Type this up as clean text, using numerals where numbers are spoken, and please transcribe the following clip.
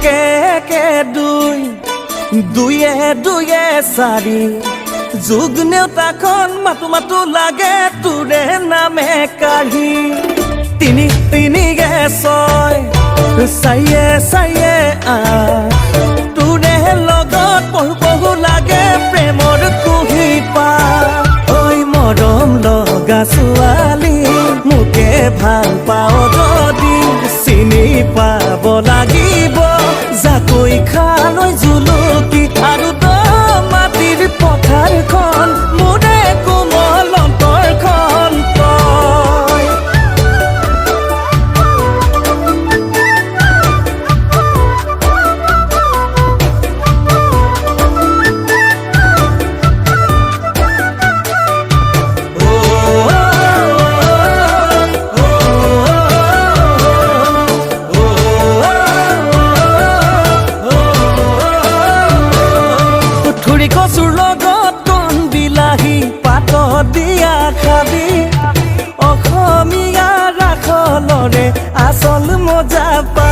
একে একে দুই দুয়ে দুয়ে চাৰি যুগ নেওতাখন মাতো মাতো লাগে তোৰে নামে কাঢ়ি তিনি তিনিয়ে ছয় চাৰিয়ে চাৰিয়ে তোৰে লগত পহু পহু লাগে প্ৰেমৰ কুহি পা ঐ মৰম লগা ছোৱালী মোকে ভাল পাও যদি চিনি পাব লাগিব জাকৈ খালৈ জুলুকি আৰু মাটিৰ পথাৰখন মোৰে কোমল অন্তৰখন তই কচুৰ লগত কণ বিলাহী পাতত দিয়া খাবি অসমীয়া ৰাখলৰে আচল মজা পা